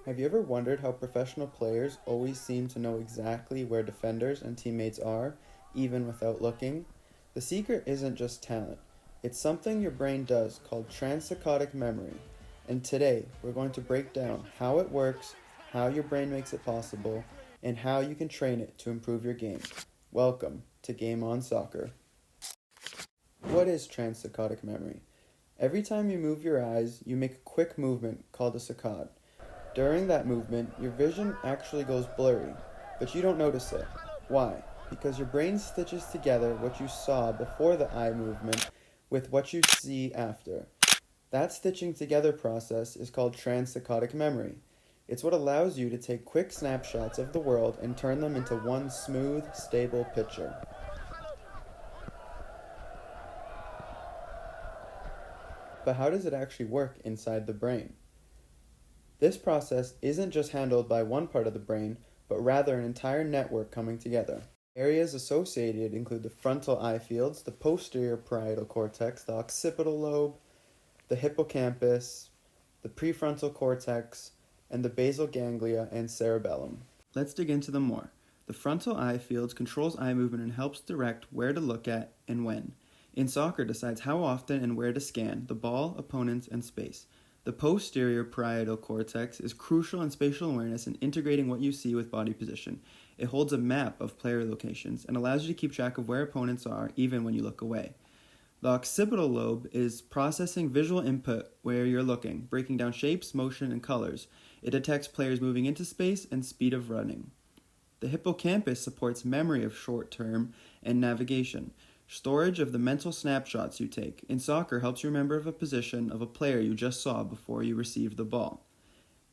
Have you ever wondered how professional players always seem to know exactly where defenders and teammates are, even without looking? The secret isn't just talent, it's something your brain does called transsaccadic memory. And today, we're going to break down how it works, how your brain makes it possible, and how you can train it to improve your game. Welcome to Game On Soccer. What is transsaccadic memory? Every time you move your eyes, you make a quick movement called a saccade. During that movement, your vision actually goes blurry, but you don't notice it. Why? Because your brain stitches together what you saw before the eye movement with what you see after. That stitching together process is called transsaccadic memory. It's what allows you to take quick snapshots of the world and turn them into one smooth, stable picture. But how does it actually work inside the brain? This process isn't just handled by one part of the brain, but rather an entire network coming together. Areas associated include the frontal eye fields, the posterior parietal cortex, the occipital lobe, the hippocampus, the prefrontal cortex, and the basal ganglia and cerebellum. Let's dig into them more. The frontal eye fields controls eye movement and helps direct where to look at and when. In soccer, decides how often and where to scan the ball, opponents, and space. The posterior parietal cortex is crucial in spatial awareness and integrating what you see with body position. It holds a map of player locations and allows you to keep track of where opponents are even when you look away. The occipital lobe is processing visual input where you're looking, breaking down shapes, motion, and colors. It detects players moving into space and speed of running. The hippocampus supports memory of short-term and navigation. Storage of the mental snapshots you take. In soccer, helps you remember of a position of a player you just saw before you received the ball.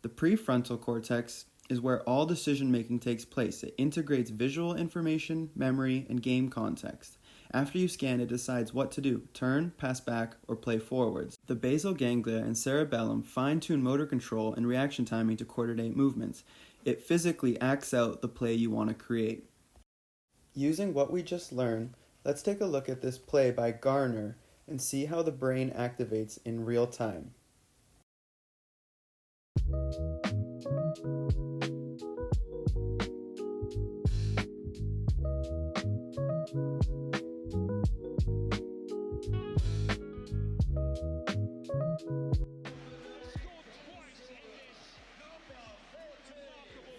The prefrontal cortex is where all decision making takes place. It integrates visual information, memory, and game context. After you scan, it decides what to do: turn, pass back, or play forwards. The basal ganglia and cerebellum fine-tune motor control and reaction timing to coordinate movements. It physically acts out the play you want to create. Using what we just learned, let's take a look at this play by Garner and see how the brain activates in real time.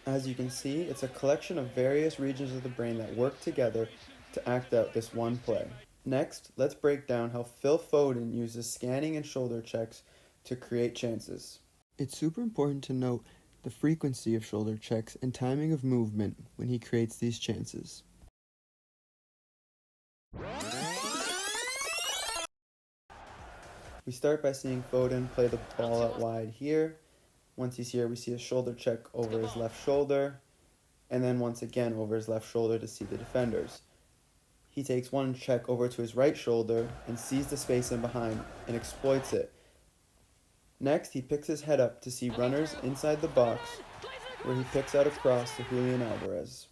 As you can see, it's a collection of various regions of the brain that work together to act out this one play. Next, let's break down how Phil Foden uses scanning and shoulder checks to create chances. It's super important to note the frequency of shoulder checks and timing of movement when he creates these chances. We start by seeing Foden play the ball out wide here. Once he's here, we see a shoulder check over his left shoulder, and then once again over his left shoulder to see the defenders. He takes one check over to his right shoulder and sees the space in behind and exploits it. Next, he picks his head up to see runners inside the box, where he picks out a cross to Julian Alvarez.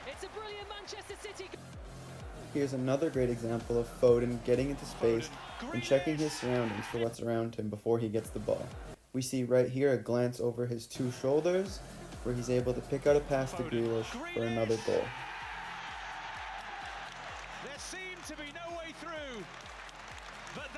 It's a brilliant Manchester City. Here's another great example of Foden getting into space and checking his surroundings for what's around him before he gets the ball. We see right here a glance over his two shoulders, where he's able to pick out a pass to Grealish for another goal. There seemed to be no way through, but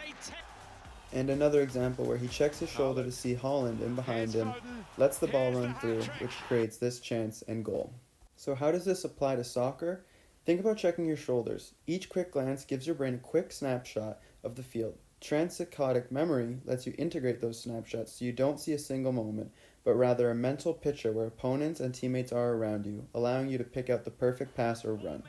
And another example where he checks his shoulder to see Haaland in behind him, lets the ball run through, which creates this chance and goal. So how does this apply to soccer? Think about checking your shoulders. Each quick glance gives your brain a quick snapshot of the field. Transsaccadic memory lets you integrate those snapshots so you don't see a single moment, but rather a mental picture where opponents and teammates are around you, allowing you to pick out the perfect pass or run.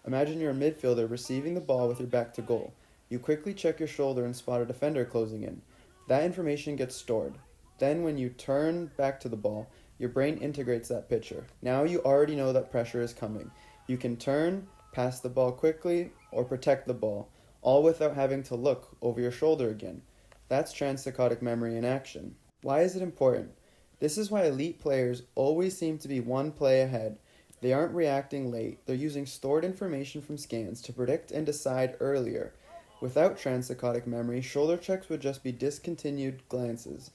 Imagine you're a midfielder receiving the ball with your back to goal. You quickly check your shoulder and spot a defender closing in. That information gets stored. Then when you turn back to the ball, your brain integrates that picture. Now you already know that pressure is coming. You can turn, pass the ball quickly, or protect the ball, all without having to look over your shoulder again. That's transsaccadic memory in action. Why is it important? This is why elite players always seem to be one play ahead. They aren't reacting late. They're using stored information from scans to predict and decide earlier. Without transsaccadic memory, shoulder checks would just be discontinued glances,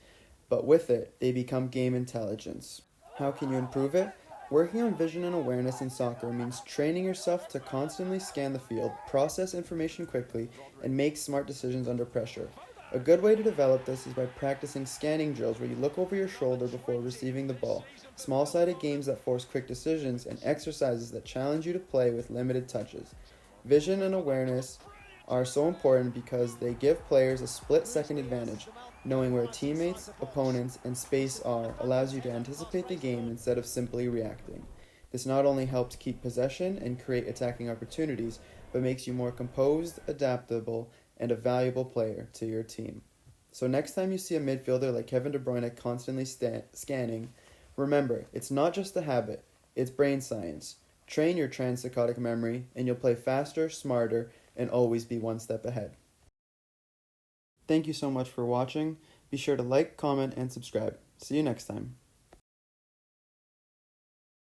but with it, they become game intelligence. How can you improve it? Working on vision and awareness in soccer means training yourself to constantly scan the field, process information quickly, and make smart decisions under pressure. A good way to develop this is by practicing scanning drills where you look over your shoulder before receiving the ball, small-sided games that force quick decisions, and exercises that challenge you to play with limited touches. Vision and awareness are so important because they give players a split-second advantage. Knowing where teammates, opponents, and space are allows you to anticipate the game instead of simply reacting. This not only helps keep possession and create attacking opportunities, but makes you more composed, adaptable, and a valuable player to your team. So next time you see a midfielder like Kevin De Bruyne constantly scanning, remember, it's not just a habit, it's brain science. Train your transsaccadic memory, and you'll play faster, smarter, and always be one step ahead. Thank you so much for watching. Be sure to like, comment, and subscribe. See you next time.